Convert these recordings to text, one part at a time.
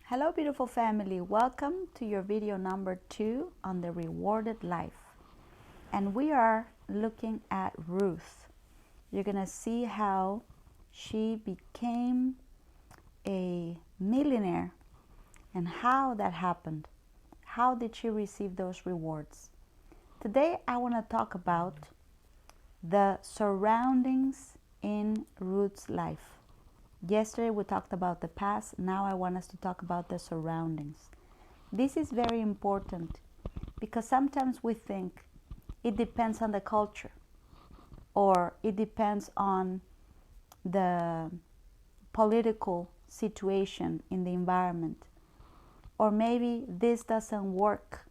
Hello beautiful family, welcome to your video number 2 on the rewarded life. And we are looking at Ruth. You're gonna see how she became a millionaire and how that happened. How did she receive those rewards? Today I want to talk about the surroundings in Ruth's life. Yesterday we talked about the past. Now I want us to talk about the surroundings. This is very important because sometimes we think it depends on the culture or it depends on the political situation in the environment, or maybe this doesn't work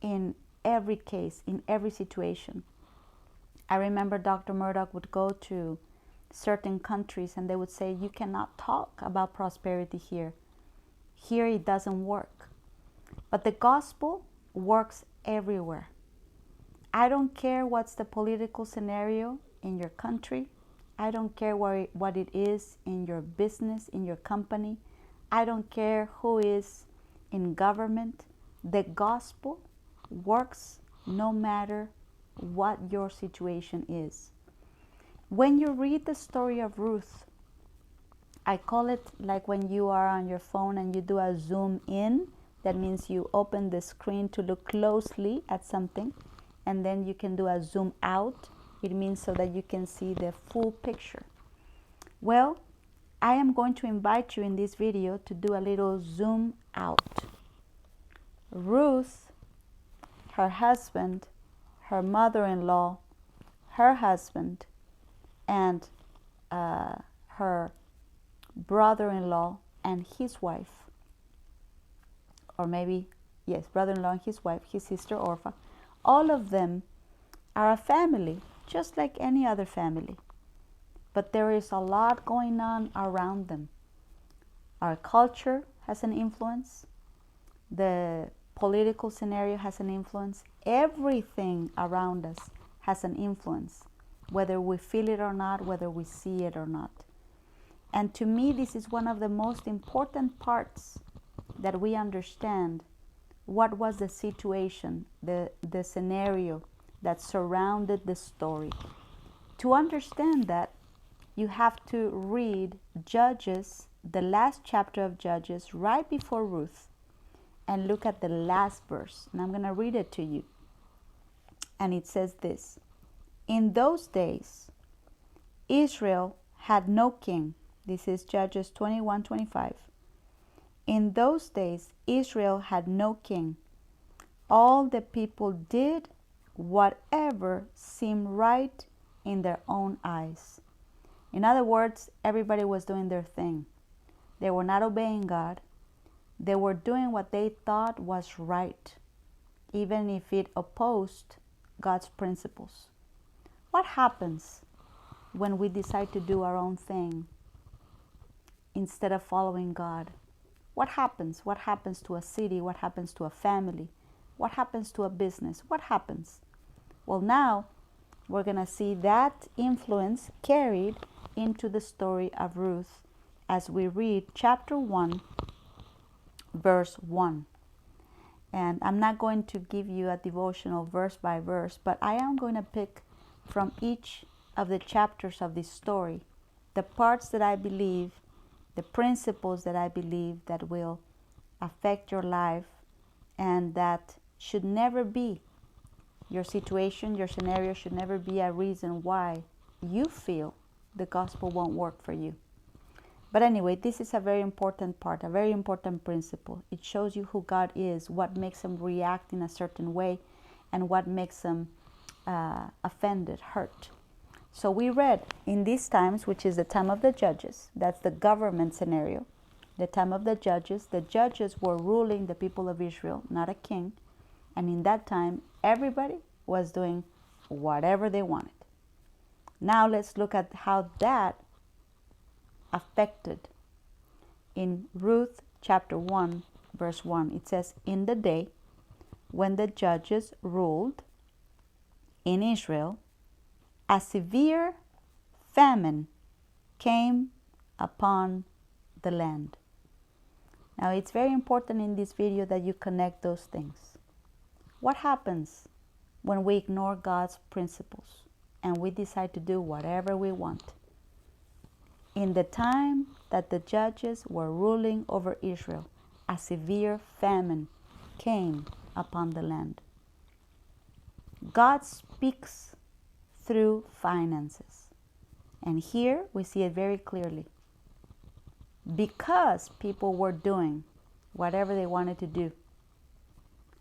in every case, in every situation. I remember Dr. Murdoch would go to certain countries and they would say, you cannot talk about prosperity here. Here it doesn't work. But the gospel works everywhere. I don't care what's the political scenario in your country. I don't care what it is in your business, in your company. I don't care who is in government. The gospel works no matter what your situation is. When you read the story of Ruth, I call it like when you are on your phone and you do a zoom in. That means you open the screen to look closely at something, and then you can do a zoom out. It means so that you can see the full picture. Well, I am going to invite you in this video to do a little zoom out. Ruth, her husband, her mother-in-law, her husband, and her brother-in-law and his wife, or maybe, yes, brother-in-law and his wife, his sister Orpha, all of them are a family, just like any other family. But there is a lot going on around them. Our culture has an influence. The political scenario has an influence. Everything around us has an influence, whether we feel it or not, whether we see it or not. And to me, this is one of the most important parts, that we understand what was the situation, the scenario that surrounded the story. To understand that, you have to read Judges, the last chapter of Judges, right before Ruth, and look at the last verse. And I'm going to read it to you. And it says this: in those days, Israel had no king. This is Judges 21:25. In those days, Israel had no king. All the people did whatever seemed right in their own eyes. In other words, everybody was doing their thing. They were not obeying God. They were doing what they thought was right, even if it opposed God's principles. What happens when we decide to do our own thing instead of following God? What happens? What happens to a city? What happens to a family? What happens to a business? What happens? Well, now we're going to see that influence carried into the story of Ruth as we read chapter 1, verse 1. And I'm not going to give you a devotional verse by verse, but I am going to pick from each of the chapters of this story the parts that I believe, the principles that I believe that will affect your life, and that should never be your situation, your scenario should never be a reason why you feel the gospel won't work for you. But anyway, this is a very important part, a very important principle. It shows you who God is, what makes him react in a certain way, and what makes him offended, hurt. So we read in these times, which is the time of the judges, that's the government scenario, the time of the judges were ruling the people of Israel, not a king. And in that time, everybody was doing whatever they wanted. Now let's look at how that affected. In Ruth chapter 1, verse 1, it says, in the day when the judges ruled in Israel, a severe famine came upon the land. Now, it's very important in this video that you connect those things. What happens when we ignore God's principles and we decide to do whatever we want? In the time that the judges were ruling over Israel, a severe famine came upon the land. God speaks through finances. And here we see it very clearly. Because people were doing whatever they wanted to do,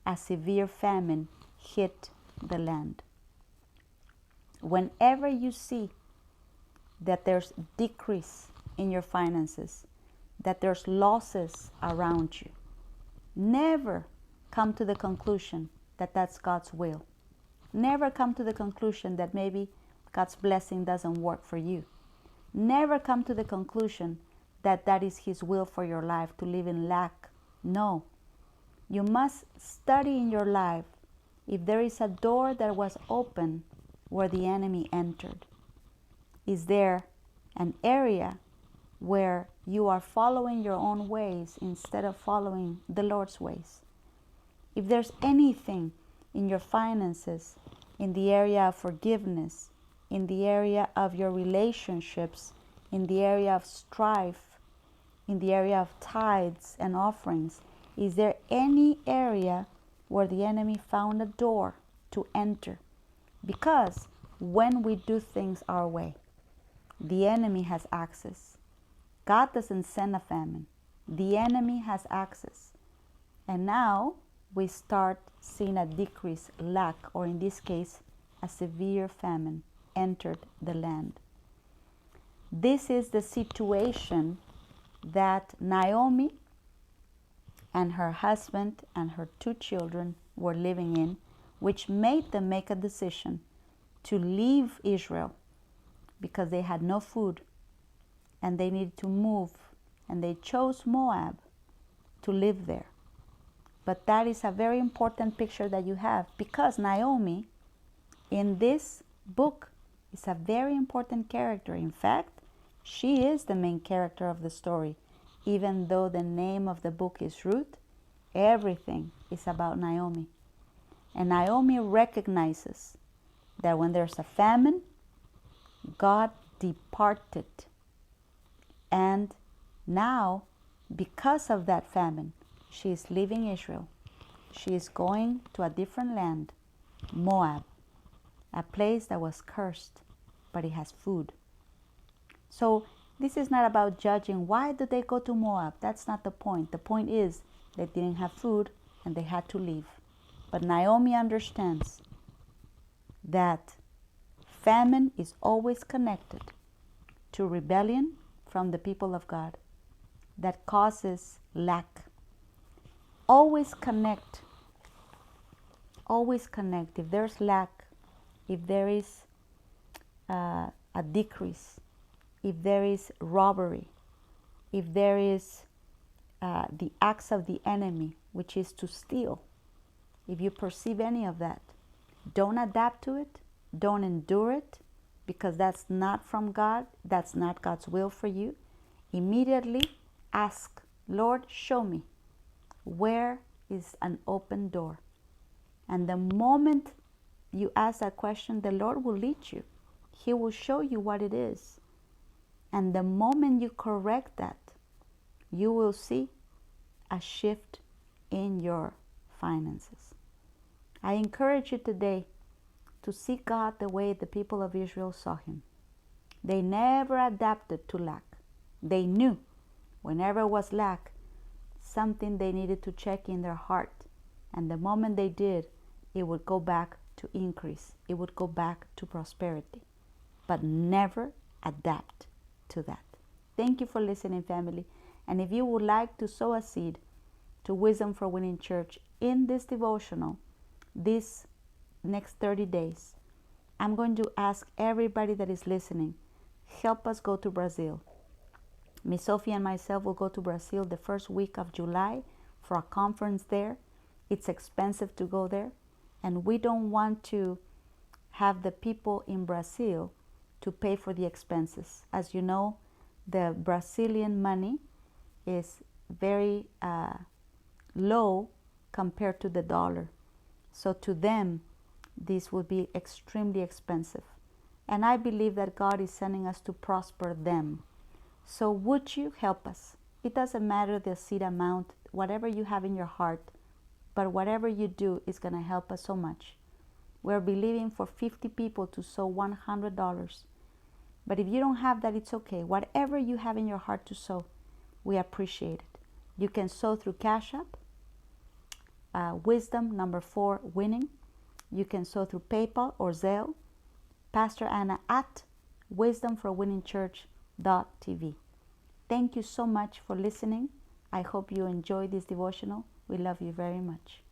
a severe famine hit the land. Whenever you see that there's decrease in your finances, that there's losses around you, never come to the conclusion that that's God's will. Never come to the conclusion that maybe God's blessing doesn't work for you. Never come to the conclusion that that is His will for your life, to live in lack. No. You must study in your life if there is a door that was open where the enemy entered. Is there an area where you are following your own ways instead of following the Lord's ways? If there's anything in your finances, in the area of forgiveness, in the area of your relationships, in the area of strife, in the area of tithes and offerings, is there any area where the enemy found a door to enter? Because when we do things our way, the enemy has access. God doesn't send a famine. The enemy has access. And now we start seeing a decrease, lack, or in this case, a severe famine entered the land. This is the situation that Naomi and her husband and her 2 children were living in, which made them make a decision to leave Israel because they had no food and they needed to move, and they chose Moab to live there. But that is a very important picture that you have, because Naomi in this book is a very important character. In fact, she is the main character of the story. Even though the name of the book is Ruth, everything is about Naomi. And Naomi recognizes that when there's a famine, God departed. And now, because of that famine, she is leaving Israel. She is going to a different land, Moab, a place that was cursed, but it has food. So this is not about judging why did they go to Moab. That's not the point. The point is they didn't have food and they had to leave. But Naomi understands that famine is always connected to rebellion from the people of God that causes lack. Always connect. Always connect. If there's lack, if there is a decrease, if there is robbery, if there is the acts of the enemy, which is to steal, if you perceive any of that, don't adapt to it, don't endure it, because that's not from God, that's not God's will for you. Immediately ask, Lord, show me where is an open door. And the moment you ask that question, the Lord will lead you. He will show you what it is. And the moment you correct that, you will see a shift in your finances. I encourage you today to see God the way the people of Israel saw Him. They never adapted to lack. They knew whenever was lack, something they needed to check in their heart. And the moment they did, it would go back to increase. It would go back to prosperity. But never adapt to that. Thank you for listening, family. And if you would like to sow a seed to Wisdom for Winning Church in this devotional, this next 30 days, I'm going to ask everybody that is listening, help us go to Brazil. Miss Sophie and myself will go to Brazil the first week of July for a conference there. It's expensive to go there, and we don't want to have the people in Brazil to pay for the expenses. As you know, the Brazilian money is very low compared to the dollar. So to them, this would be extremely expensive. And I believe that God is sending us to prosper them. So would you help us? It doesn't matter the seed amount, whatever you have in your heart, but whatever you do is going to help us so much. We're believing for 50 people to sow $100. But if you don't have that, it's okay. Whatever you have in your heart to sow, we appreciate it. You can sow through Cash App, Wisdom number 4 Winning. You can sow through PayPal or Zelle. Pastor Ana at wisdomforwinningchurch.tv. Thank you so much for listening. I hope you enjoyed this devotional. We love you very much.